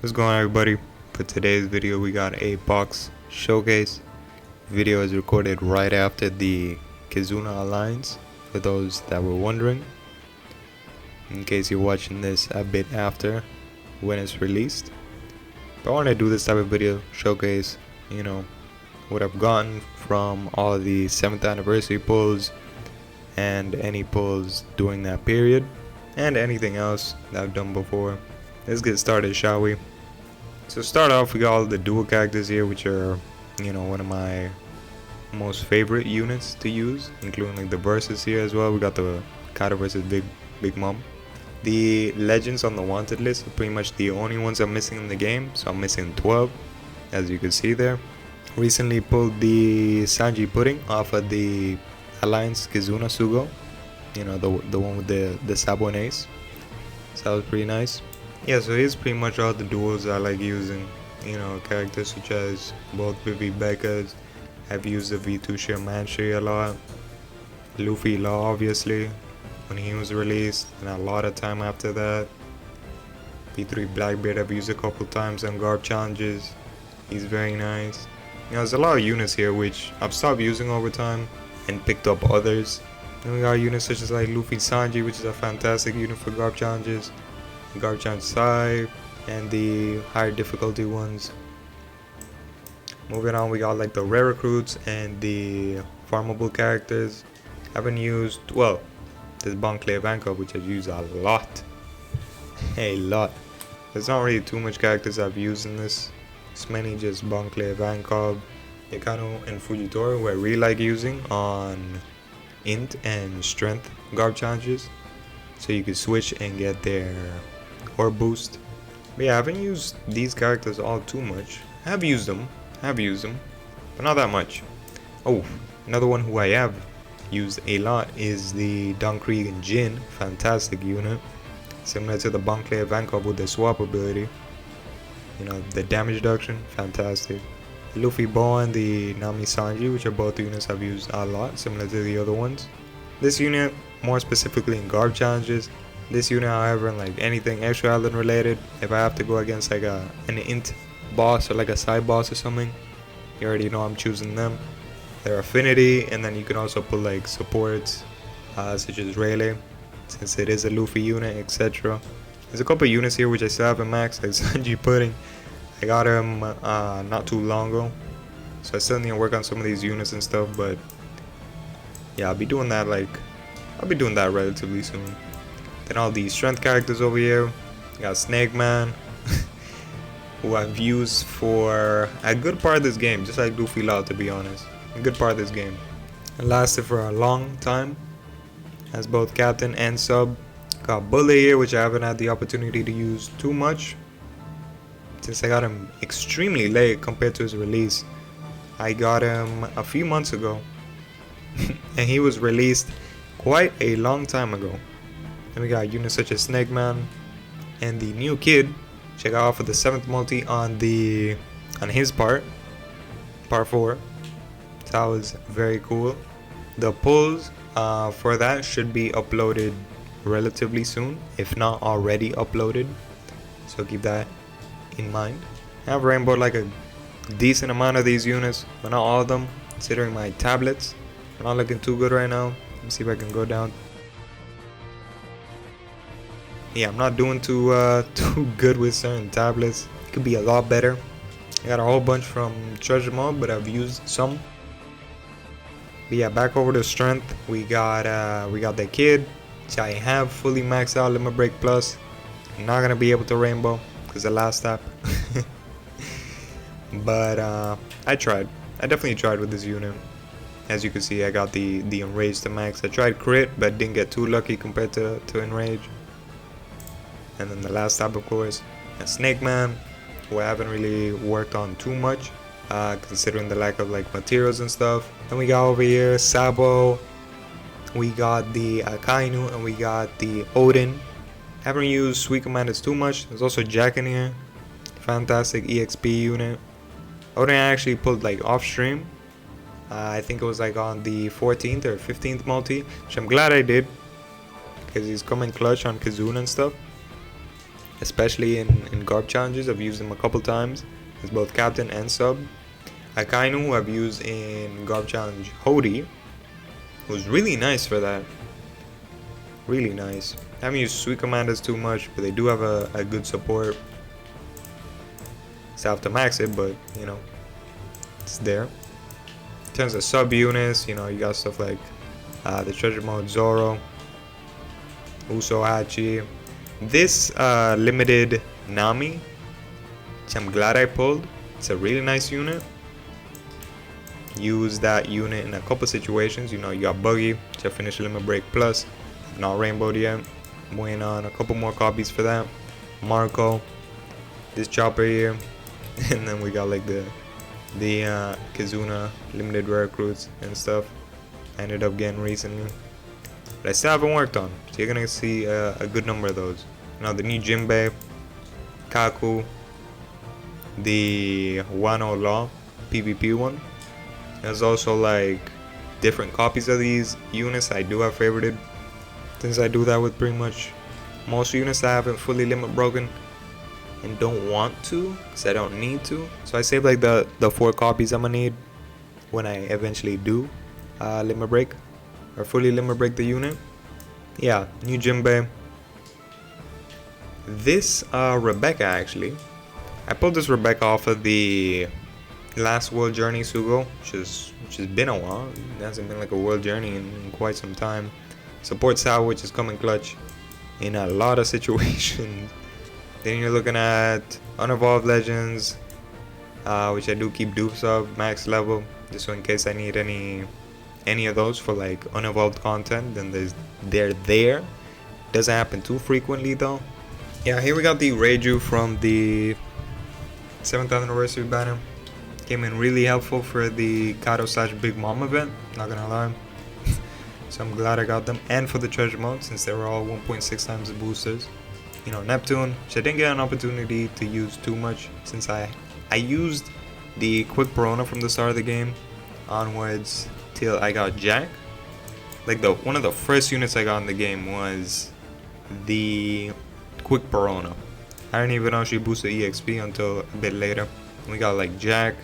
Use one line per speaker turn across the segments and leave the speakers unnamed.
What's going on, everybody? For today's video we got a box showcase. Video is recorded right after the Kizuna Alliance, for those that were wondering, in case you're watching this a bit after when it's released. But I want to do this type of video showcase, what I've gotten from all of the 7th anniversary pulls and any pulls during that period and anything else that I've done before. Let's get started, shall we? So start off, we got all the dual characters here, which are, one of my most favorite units to use, including like the verses here as well. We got the Kata versus Big Mom. The legends on the wanted list are pretty much the only ones I'm missing in the game, so I'm missing 12, as you can see there. Recently pulled the Sanji Pudding off of the Alliance Kizuna Sugo, the one with the Sabo and Ace. So that was pretty nice. Yeah, so here's pretty much all the duels I like using. Characters such as both Vivi Becca's. I've used the V2 Shermanshi a lot. Luffy Law, obviously, when he was released, and a lot of time after that. V3 Blackbeard I've used a couple times on Garb challenges. He's very nice. There's a lot of units here which I've stopped using over time and picked up others. Then we got units such as like Luffy Sanji, which is a fantastic unit for Garb challenges. Garb challenge side and the higher difficulty ones. Moving on, we got like the rare recruits and the farmable characters. I haven't used, this Bonclave Vanco, which I've used a lot. A lot. There's not really too much characters I've used in this. It's mainly just Bonclave, Vanco, Yekano, and Fujitora, who I really like using on int and strength Garb challenges, so you can switch and get their or boost. But yeah, I haven't used these characters all too much. I have used them, but not that much. Oh, another one who I have used a lot is the Don Krieg and Jin. Fantastic unit, similar to the Bonclave Vanco with the swap ability. The damage reduction, fantastic. Luffy Boa and the Nami Sanji, which are both units I've used a lot, similar to the other ones. This unit, more specifically in Garb challenges. This unit, however, in like anything extra island related, if I have to go against like an int boss or like a side boss or something, you already know I'm choosing them. Their affinity, and then you can also put like supports such as Rayleigh, since it is a Luffy unit, etc. There's a couple units here which I still haven't maxed, like Sanji Pudding. I got him not too long ago, so I still need to work on some of these units and stuff. But yeah, I'll be doing that relatively soon. Then all these strength characters over here. Got Snake Man, who I've used for a good part of this game, just like Luffy Law, to be honest. A good part of this game. It lasted for a long time as both captain and sub. Got Bullet here, which I haven't had the opportunity to use too much, since I got him extremely late compared to his release. I got him a few months ago, and he was released quite a long time ago. Then we got units such as Snake Man and the new kid. Check out for the 7th multi on his part 4. So that was very cool. The pulls for that should be uploaded relatively soon, if not already uploaded, so keep that in mind. I have rainbowed like a decent amount of these units, but not all of them, considering my tablets are not looking too good right now. Let me see if I can go down. Yeah, I'm not doing too good with certain tablets. It could be a lot better. I got a whole bunch from Treasure Mode, but I've used some. But yeah, back over to strength. We got the kid, which I have fully maxed out Limit Break Plus. I'm not gonna be able to rainbow because the last step. But I tried. I definitely tried with this unit. As you can see, I got the Enrage to max. I tried crit, but didn't get too lucky compared to Enrage. And then the last tab, of course, a Snake Man, who I haven't really worked on too much, considering the lack of like materials and stuff. Then we got over here Sabo, we got the Akainu, and we got the Odin. Haven't used Sweet Commanders too much. There's also Jack in here, fantastic EXP unit. Odin I actually pulled like off stream. I think it was like on the 14th or 15th multi, which I'm glad I did, because he's coming clutch on Kizuna and stuff. especially in Garb challenges. I've used him a couple times as both captain and sub. Akainu I've used in Garb challenge Hody, was really nice for that. Really nice. I haven't used Sweet Commanders too much, but they do have a good support. Still have to max it, but you know, it's there. In terms of sub units, you know, you got stuff like the Treasure Mode Zoro, Uso Hachi. This limited Nami, which I'm glad I pulled. It's a really nice unit. Use that unit in a couple situations. You know, you got Buggy, which I finished Limit Break Plus, not rainbowed yet. I'm waiting on a couple more copies for that. Marco, this chopper here, and then we got like the Kizuna limited rare recruits and stuff. I ended up getting recently, but I still haven't worked on. So you're gonna see a good number of those. You know, the new Jinbei, Kaku, the Wano Law PvP one. There's also like different copies of these units I do have favorited, since I do that with pretty much most units that I haven't fully limit broken and don't want to, because I don't need to. So I save like the 4 copies I'm gonna need when I eventually do limit break or fully limit break the unit. Yeah, new Jinbei. This Rebecca, actually, I pulled this Rebecca off of the last World Journey Sugo, which has been a while. It hasn't been like a World Journey in quite some time. Support Sao, which is coming clutch in a lot of situations. Then you're looking at Unevolved Legends, which I do keep dupes of max level, just so in case I need any of those for like unevolved content, then they're there. Doesn't happen too frequently though. Yeah, here we got the Reiju from the 7th anniversary banner. Came in really helpful for the Kato / Big Mom event, not gonna lie. So I'm glad I got them, and for the treasure mode, since they were all 1.6 times the boosters. You know, Neptune, which I didn't get an opportunity to use too much, since I used the quick Perona from the start of the game onwards till I got Jack. Like one of the first units I got in the game was the quick Perona. I didn't even know she boosted EXP until a bit later. We got like Jack,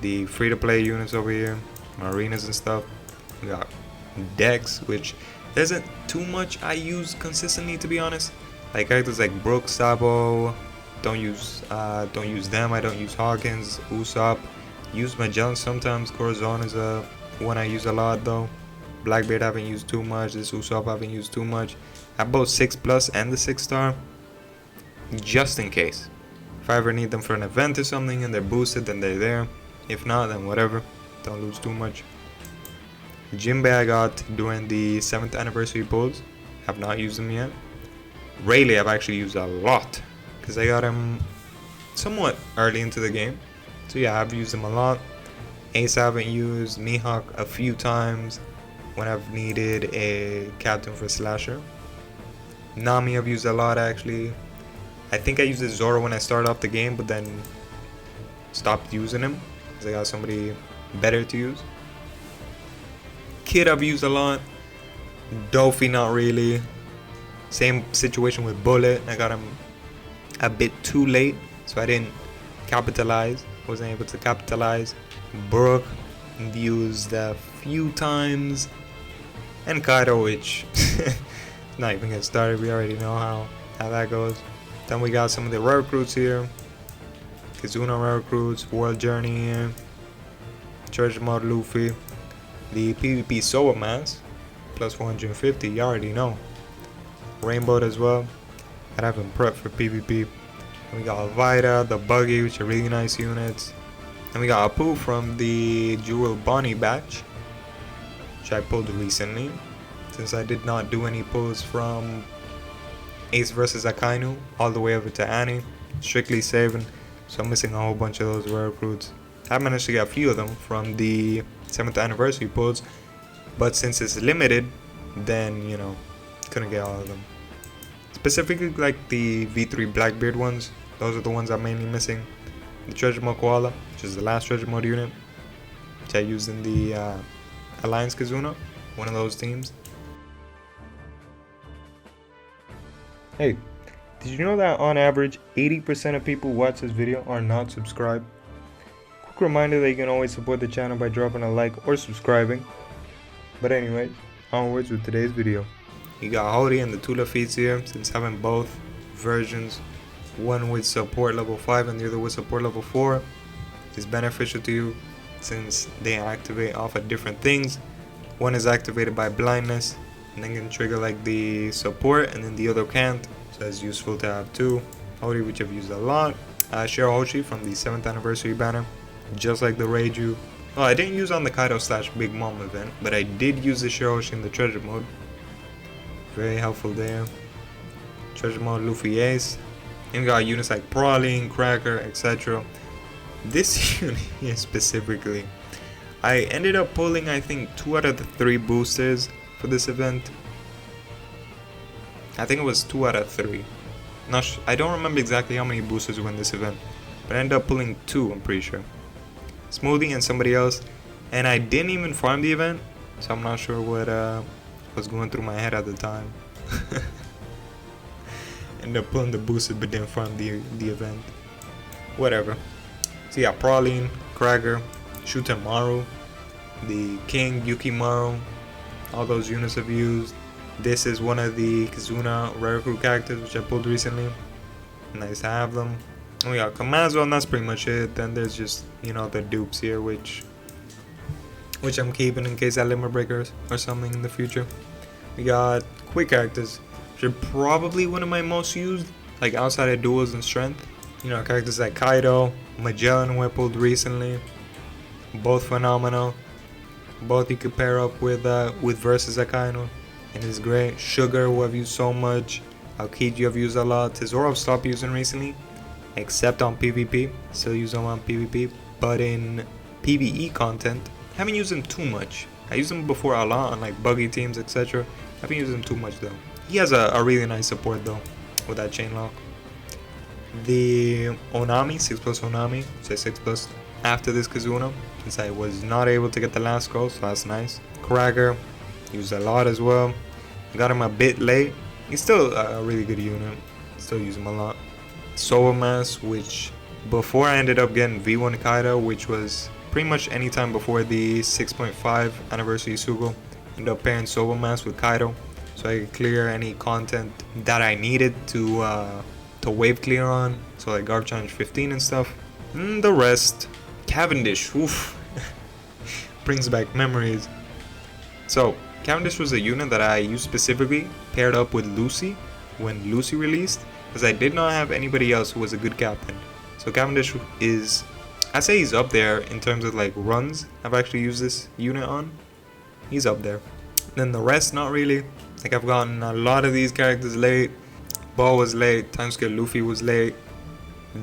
the free-to-play units over here, Marinas and stuff. We got DEX, which there isn't too much I use consistently, to be honest. Like characters like Brooke, Sabo, don't use them. I don't use Hawkins, Usopp. Use Magellan sometimes. Corazon is one I use a lot though. Blackbeard I haven't used too much. This Usopp I haven't used too much. I have both 6+ and the 6-star, just in case. If I ever need them for an event or something and they're boosted, then they're there. If not, then whatever. Don't lose too much. Jinbei I got during the 7th anniversary pulls. Have not used them yet. Rayleigh I've actually used a lot, because I got him somewhat early into the game. So yeah, I've used him a lot. Ace I haven't used. Mihawk a few times when I've needed a captain for Slasher. Nami I've used a lot actually. I think I used the Zoro when I started off the game, but then stopped using him because I got somebody better to use. Kid I've used a lot. Dofi not really. Same situation with Bullet. I got him a bit too late, so I didn't capitalize. Wasn't able to capitalize. Brooke used a few times. And Kaido, which not even get started. We already know how that goes. Then we got some of the rare recruits here. Kizuna rare recruits, World Journey here. Treasure Mode Luffy. The PvP Soa Mask, plus 450, you already know. Rainbow as well. I'd have him prepped for PvP. And we got Vita, the Buggy, which are really nice units. And we got Apu from the Jewel Bonnie batch, which I pulled recently, since I did not do any pulls from Ace vs Akainu all the way over to Annie, strictly saving, so I'm missing a whole bunch of those rare recruits. I managed to get a few of them from the 7th anniversary pulls, but since it's limited, then you know, couldn't get all of them. Specifically like the V3 Blackbeard ones, those are the ones I'm mainly missing. The Treasure Mode Koala, which is the last Treasure Mode unit, which I used in the Alliance Kizuna, one of those teams. Hey, Did you know that on average 80% of people who watch this video are not subscribed? Quick reminder that you can always support the channel by dropping a like or subscribing. But anyway, onwards with today's video. You got Hody and the Tula feeds here, since having both versions, one with support level 5 and the other with support level 4, is beneficial to you since they activate off of different things. One is activated by blindness and then can trigger like the support, and then the other can't, so it's useful to have two. Hody, which I've used a lot. Share Hoshi from the 7th anniversary banner, just like the Reiju. Oh, I didn't use on the Kaido / Big Mom event, but I did use the Share Hoshi in the treasure mode. Very helpful there. Treasure mode Luffy Ace. And we got units like Praline, Cracker, etc. This unit here specifically, I ended up pulling I think 2 out of the 3 boosters for this event. I think it was 2 out of 3. I don't remember exactly how many boosters were in this event, but I ended up pulling 2, I'm pretty sure. Smoothie and somebody else, and I didn't even farm the event, so I'm not sure what was going through my head at the time. Ended up pulling the booster but didn't farm the event. Whatever. So yeah, Praline, Cracker, Shutamaru, the King, Yukimaru, all those units I've used. This is one of the Kizuna rare recruit characters which I pulled recently. Nice to have them. And we got Kamazo, and that's pretty much it. Then there's just, you know, the dupes here which I'm keeping in case I limit breakers or something in the future. We got quick characters, which are probably one of my most used, like outside of duels and strength. You know, characters like Kaido, Magellan, who I pulled recently, both phenomenal. Both you could pair up with Versus Akainu, and it's great. Sugar, who I've used so much. Aokiji I've used a lot. Tesoro I've stopped using recently, except on PvP. Still use them on PvP, but in PvE content, I haven't used him too much. I used him before a lot on like buggy teams, etc. I haven't used him too much though. He has a really nice support though with that chain lock. The Onami, 6+ Onami, so 6+ after this Kizuna, since I was not able to get the last scroll, so that's nice. Cracker, used a lot as well. I got him a bit late. He's still a really good unit. Still use him a lot. Sobamas, which before I ended up getting V1 Kaido, which was pretty much any time before the 6.5 anniversary Sugo, ended up pairing Sobamas with Kaido, so I could clear any content that I needed to wave clear on, so like Guard Challenge 15 and stuff. And the rest, Cavendish, oof, brings back memories. So Cavendish was a unit that I used specifically paired up with Lucy when Lucy released, because I did not have anybody else who was a good captain. So Cavendish is, I'd say he's up there in terms of like runs I've actually used this unit on. He's up there. Then the rest, not really. Like I've gotten a lot of these characters late. Ball was late, Timescale Luffy was late,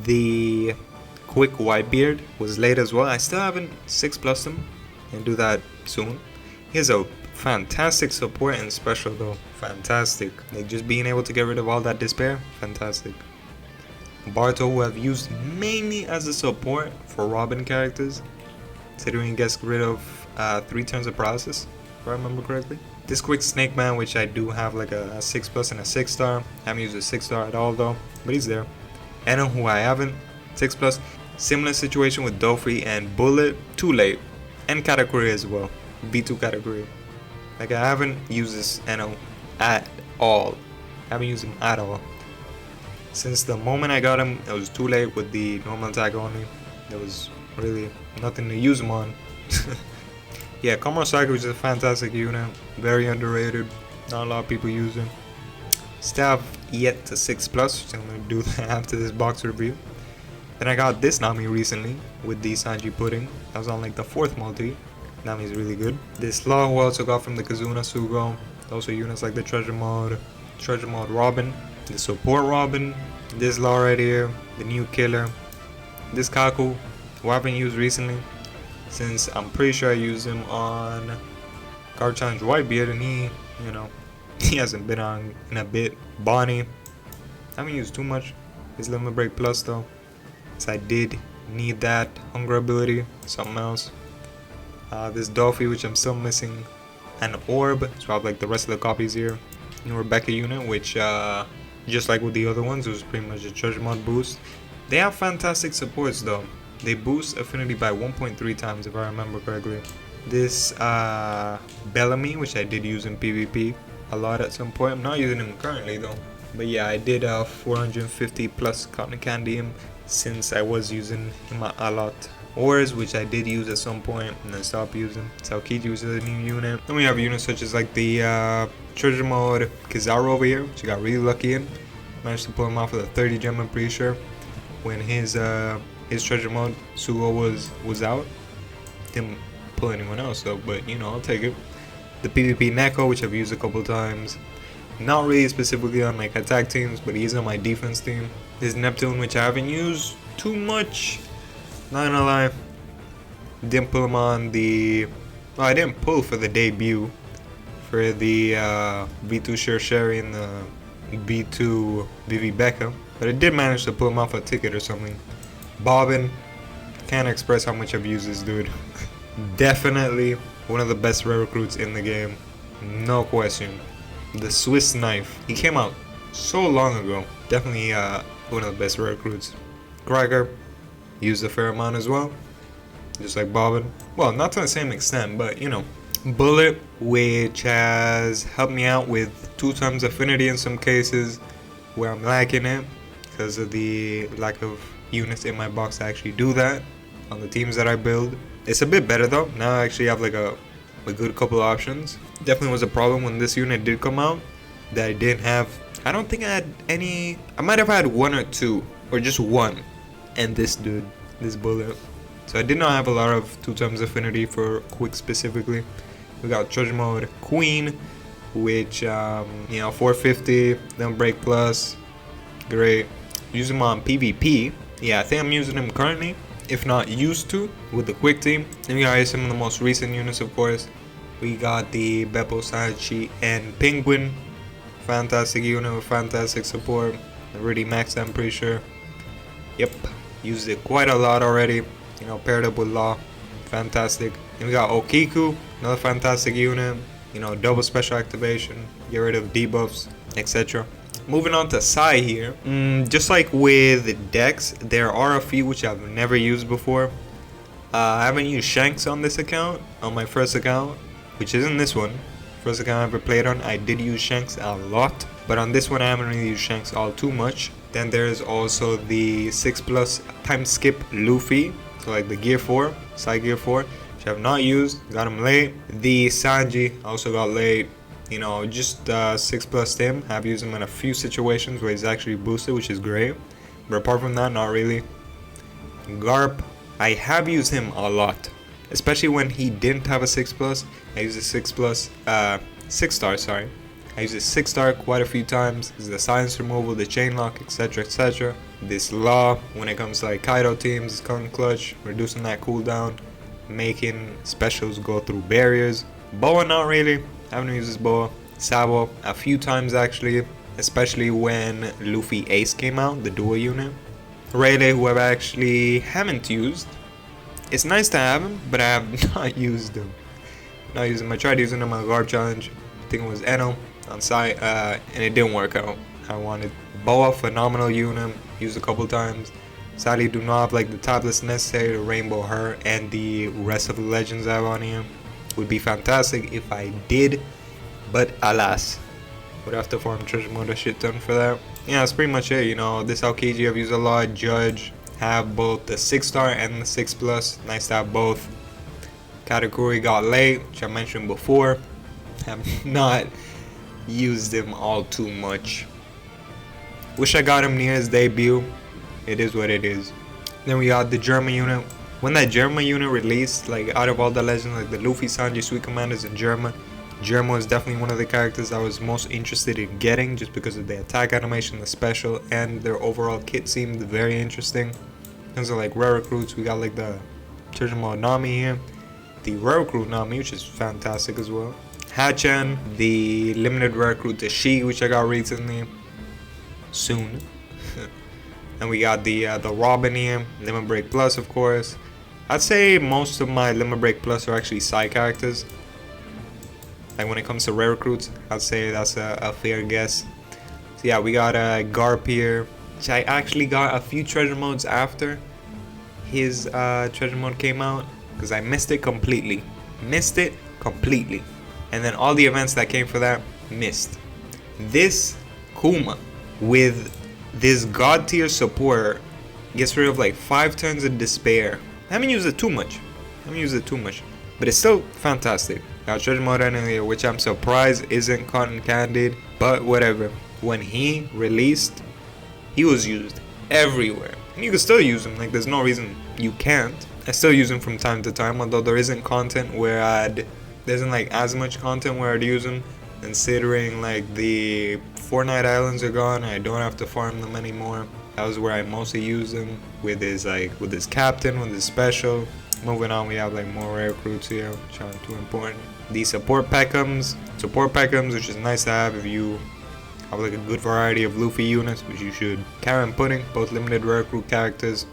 the Quick Whitebeard was late as well. I still haven't 6+ him, and do that soon. He has a fantastic support and special though, fantastic. Like just being able to get rid of all that despair, fantastic. Barto, who I've used mainly as a support for Robin characters, considering he gets rid of 3 turns of paralysis, if I remember correctly. This Quick Snake Man, which I do have like a 6+ and a 6-star. Haven't used a 6-star at all though, but he's there. Eno, who I haven't, 6+. Similar situation with Dofi and Bullet, too late. And Katakuri as well, B2 Katakuri. Like I haven't used this Eno at all. Haven't used him at all. Since the moment I got him, it was too late with the normal attack only. There was really nothing to use him on. Yeah, Komurosaki is a fantastic unit, very underrated, not a lot of people use him. Still have yet to 6+, so I'm going to do that after this box review. Then I got this Nami recently with the Sanji Pudding. That was on like the 4th multi. Nami's really good. This Law, who I also got from the Kizuna Sugo. Also units like the Treasure Mode Robin, the Support Robin, this Law right here, the new Killer, this Kaku, who I haven't used recently, since I'm pretty sure I used him on Guard Challenge Whitebeard, and he, you know, he hasn't been on in a bit. Bonnie, I haven't used too much. His Limit Break Plus though, so I did need that Hunger ability, something else. This Dofi, which I'm still missing an orb, so I have like the rest of the copies here. New Rebecca unit, which just like with the other ones, it was pretty much a treasure mod boost. They have fantastic supports though. They boost affinity by 1.3 times if I remember correctly. This Bellamy, which I did use in PvP a lot at some point. I'm not using him currently though. But yeah, I did 450 plus cotton candy him since I was using him a lot. Ores, which I did use at some point and then stopped using. So Kiji was a new unit. Then we have units such as like the treasure mode Kizaru over here, which I got really lucky in. Managed to pull him off with a 30 gem, I'm pretty sure. When his treasure mode Sugo was out. Didn't pull anyone else though, but you know, I'll take it. The PvP Neko, which I've used a couple times. Not really specifically on like attack teams, but he's on my defense team. This Neptune, which I haven't used too much. Not gonna lie, didn't pull him on the. Well, I didn't pull for the debut for the V2 Sherry and the V2 Vivi Becca, but I did manage to pull him off a ticket or something. Bobbin, can't express how much I've used this dude. Definitely one of the best rare recruits in the game, no question. The Swiss Knife, he came out so long ago. Definitely one of the best rare recruits. Cracker, used a fair amount as well, just like Bobbin. Well, not to the same extent, but you know. Bullet, which has helped me out with 2 times affinity in some cases where I'm lacking it because of the lack of units in my box to actually do that on the teams that I build. It's a bit better though. Now I actually have like a good couple of options. Definitely was a problem when this unit did come out that I didn't have. I don't think I had any. I might have had 1 or 2 or just 1. And this dude, this Bullet. So I did not have a lot of 2 times affinity for quick specifically. We got treasure mode Queen, which you know, 450, then break plus, great. Use him on PvP. Yeah, I think I'm using him currently, if not used to, with the quick team. Then we got some of the most recent units, of course. We got the Beppo, Sanchi, and Penguin. Fantastic unit with fantastic support. Already maxed, I'm pretty sure. Yep, used it quite a lot already. You know, paired up with Law, fantastic. Then we got Okiku, another fantastic unit. You know, double special activation, get rid of debuffs, etc. Moving on to Sai here. Just like with DEX, there are a few which I've never used before. I haven't used Shanks on this account, on my first account, which isn't this one. First account I ever played on, I did use Shanks a lot, but on this one I haven't really used Shanks all too much. Then there's also the 6+ time skip Luffy, so like the Gear 4, Side Gear 4, which I have not used, got him late. The Sanji also got late, you know, just 6+ him. I've used him in a few situations where he's actually boosted, which is great, but apart from that, not really. Garp, I have used him a lot, especially when he didn't have a 6+. I used a 6+, sorry. I used a 6-star quite a few times. This is the silence removal, the chain lock, etc, etc. This Law, when it comes to like Kaido teams, Gun Clutch, reducing that cooldown, making specials go through barriers. Boa, not really. I haven't used this Boa. Sabo, a few times actually, especially when Luffy Ace came out, the duo unit. Rayleigh, who I actually haven't used. It's nice to have him, but I have not used him. I tried using him on Garb Challenge. I think it was Eno on site, and it didn't work out. I wanted Boa, phenomenal unit, used a couple times. Sadly, do not have like the tablets necessary to rainbow her and the rest of the legends I have on here. Would be fantastic if I did, but alas, would have to farm treasure mode a shit ton for that. Yeah, that's pretty much it. You know, this Aokiji I've used a lot. Judge, have both the 6-star and the 6+. Nice to have both. Katakuri got late, which I mentioned before. Have not used him all too much. Wish I got him near his debut. It is what it is. Then we got the German unit. When that German unit released, like out of all the legends, like the Luffy, Sanji, Sweet Commanders, and German was definitely one of the characters I was most interested in getting, just because of the attack animation, the special, and their overall kit seemed very interesting. In terms of like rare recruits, we got like the treasure mode Nami here, the rare recruit Nami, which is fantastic as well. Hachan, the limited rare recruit Tashi, which I got recently, soon. And we got the Robin here, Limit Break Plus, of course. I'd say most of my Limit Break Plus are actually side characters. Like when it comes to rare recruits, I'd say that's a fair guess. So yeah, we got Garp here, which I actually got a few treasure modes after his treasure mode came out, because I missed it completely. And then all the events that came for that, missed. This Kuma with this god tier support gets rid of like 5 turns of despair. I haven't used it too much. But it's still fantastic. Got treasure mode anyway, which I'm surprised isn't cotton candied, but whatever. When he released, he was used everywhere. And you can still use him, like there's no reason you can't. I still use him from time to time, although there isn't content where there isn't like as much content where I'd use them, considering like the Fortnite islands are gone. I don't have to farm them anymore. That was where I mostly use them, with his captain, with his special. Moving on, we have like more rare recruits here, which aren't too important. The support Peckhams, which is nice to have if you have like a good variety of Luffy units, which you should. Karen Pudding, both limited rare recruit characters,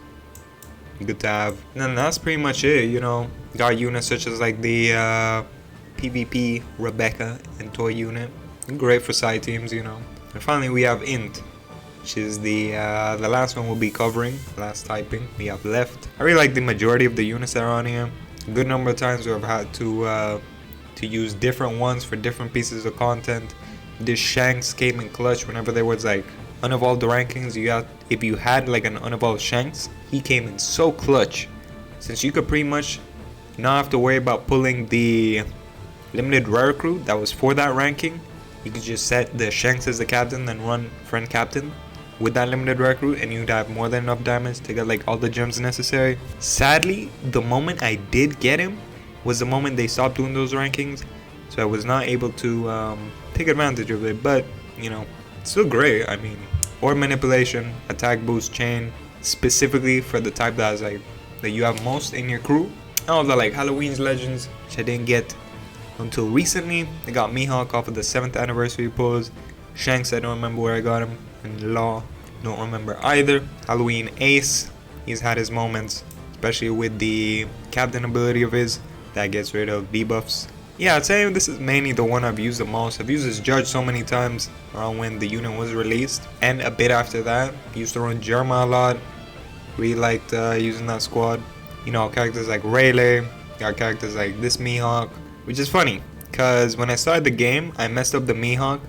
good to have. And then that's pretty much it, you know. Got units such as like the PvP Rebecca and Toy unit, great for side teams, you know. And finally we have INT, which is the last one we'll be covering, last typing we have left. I really like the majority of the units that are on here. A good number of times where I've had to use different ones for different pieces of content. This Shanks came in clutch whenever there was like unevolved rankings. If you had like an unevolved Shanks, he came in so clutch, since you could pretty much not have to worry about pulling the limited rare recruit that was for that ranking. You could just set the Shanks as the captain, then run friend captain with that limited rare recruit, and you'd have more than enough damage to get like all the gems necessary. Sadly, the moment I did get him was the moment they stopped doing those rankings, so I was not able to take advantage of it. But you know, it's still great. I mean, orb manipulation, attack boost, chain, specifically for the type that is like that you have most in your crew. And all the like Halloween's legends, which I didn't get until recently. I got Mihawk off of the 7th anniversary pulls. Shanks, I don't remember where I got him. And Law, don't remember either. Halloween Ace, he's had his moments, especially with the captain ability of his that gets rid of debuffs. Yeah, I'd say this is mainly the one I've used the most. I've used this Judge so many times around when the unit was released, and a bit after that. I used to run Jerma a lot. Really liked using that squad. You know, characters like Rayleigh, got characters like this Mihawk, which is funny, because when I started the game, I messed up the Mihawk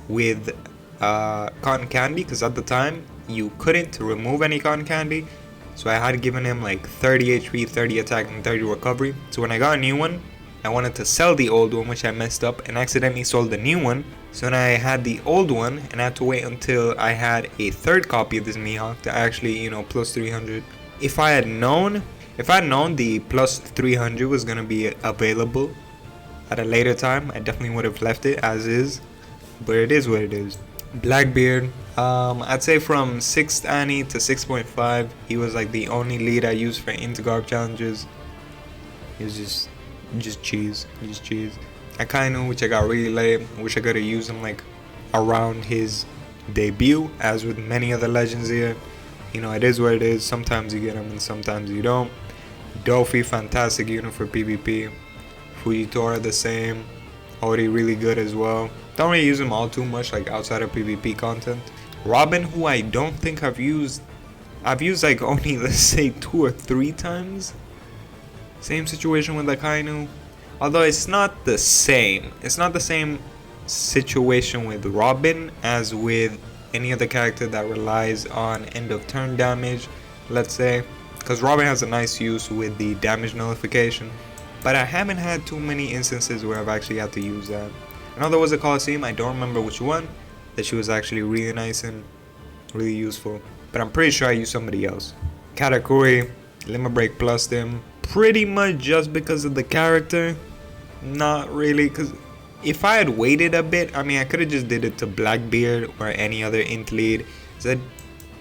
with cotton candy, because at the time you couldn't remove any cotton candy, so I had given him like 30 HP, 30 attack, and 30 recovery. So when I got a new one, I wanted to sell the old one, which I messed up and accidentally sold the new one. So then I had the old one and I had to wait until I had a third copy of this Mihawk to actually, you know, plus 300. If I had known the plus 300 was gonna be available at a later time, I definitely would have left it as is. But it is what it is. Blackbeard, I'd say from 6th Anni to 6.5, he was like the only lead I used for Intergarb challenges. He was just cheese. Akainu, which I got really late. I wish I could have used him like around his debut, as with many other legends here. You know, it is what it is. Sometimes you get him and sometimes you don't. Dofi, fantastic unit for PvP. Fujitora, the same. Already really good as well. Don't really use him all too much, like outside of PvP content. Robin, who I don't think I've used like only, let's say, 2 or 3 times. Same situation with Akainu. Although it's not the same. It's not the same situation with Robin as with any other character that relies on end of turn damage, let's say. Because Robin has a nice use with the damage nullification. But I haven't had too many instances where I've actually had to use that. I know there was a Coliseum, I don't remember which one, that she was actually really nice and really useful. But I'm pretty sure I used somebody else. Katakuri, Limit Break plussed him. Pretty much just because of the character. Not really, because if I had waited a bit, I mean, I could have just did it to Blackbeard or any other int lead. I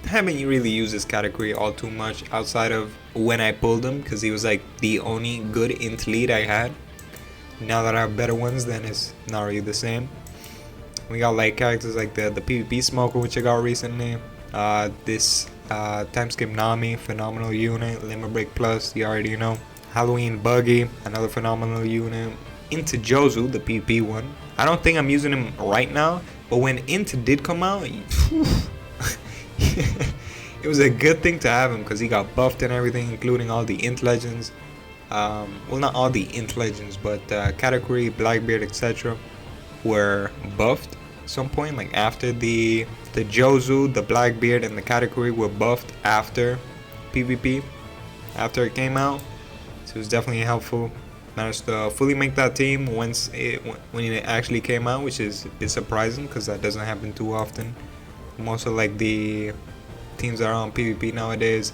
haven't really used this category all too much outside of when I pulled him, because he was like the only good int lead I had. Now that I have better ones, then it's not really the same. We got like characters like the PvP Smoker, which I got recently. This Time Skip Nami, phenomenal unit. Limit Break Plus, you already know. Halloween Buggy, another phenomenal unit. Into Jozu, the PvP one. I don't think I'm using him right now, But when INT did come out, it was a good thing to have him because he got buffed and everything, including all the INT legends. Well, not all the INT legends, but category, Blackbeard, etc. were buffed at some point. Like after the Jozu, the Blackbeard, and the category were buffed after PvP, after it came out. So it was definitely helpful. Managed to fully make that team when it actually came out, which is surprising because that doesn't happen too often. Most of like the teams that are on PvP nowadays,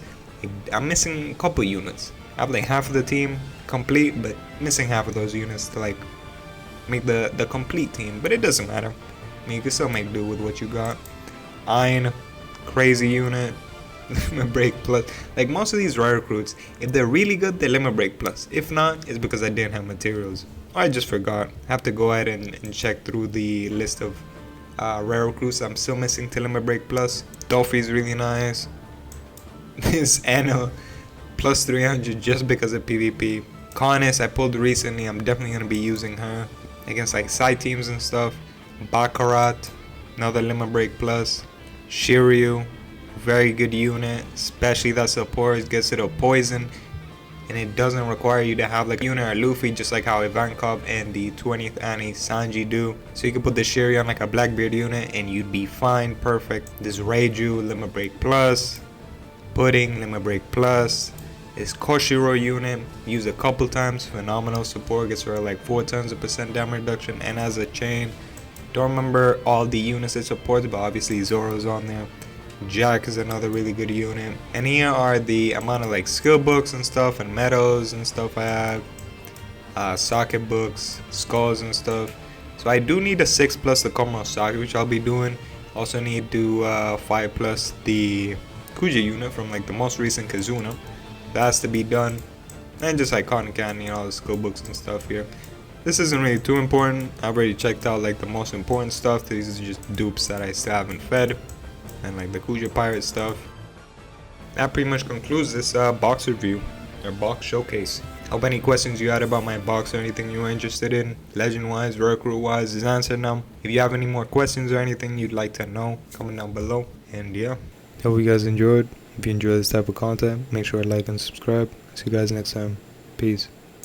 I'm missing a couple units. I have like half of the team complete, but missing half of those units to like make the complete team. But it doesn't matter. I mean, you can still make do with what you got. Iron, crazy unit. Limit break plus. Like most of these rare recruits, if they're really good, they're limit break plus. If not, it's because I didn't have materials, or I just forgot. I have to go ahead and check through the list of rare recruits I'm still missing to limit break plus. Dolphy's really nice. This Anna plus 300 just because of PvP. Karnis I pulled recently. I'm definitely gonna be using her against like side teams and stuff. Baccarat, another limit break plus. Shiryu, very good unit, especially that support gets rid of poison, and it doesn't require you to have like a unit or Luffy, just like how Ivankov and the 20th Anni Sanji do. So you can put the Shiryu on like a Blackbeard unit and you'd be fine, perfect. This Reiju, limit break plus. Pudding, limit break plus. This Koshiro unit, used a couple times, phenomenal support, gets rid of like 4 tons of % damage reduction and as a chain. Don't remember all the units it supports, but obviously Zoro's on there. Jack is another really good unit, and here are the amount of like skill books and stuff and medals and stuff I have, socket books, skulls and stuff. So I do need a 6 plus the Komodo socket, which I'll be doing. Also need to 5 plus the Kuja unit from like the most recent Kazuna. That has to be done, and just like cotton candy and all the skill books and stuff here. This isn't really too important. I've already checked out like the most important stuff. These are just dupes that I still haven't fed, and like the Kuja pirate stuff. That pretty much concludes this box review or box showcase. Hope any questions you had about my box or anything you were interested in, legend wise, recruit wise, is answered now. If you have any more questions or anything you'd like to know, comment down below. And yeah, hope you guys enjoyed. If you enjoy this type of content, make sure to like and subscribe. See you guys next time. Peace.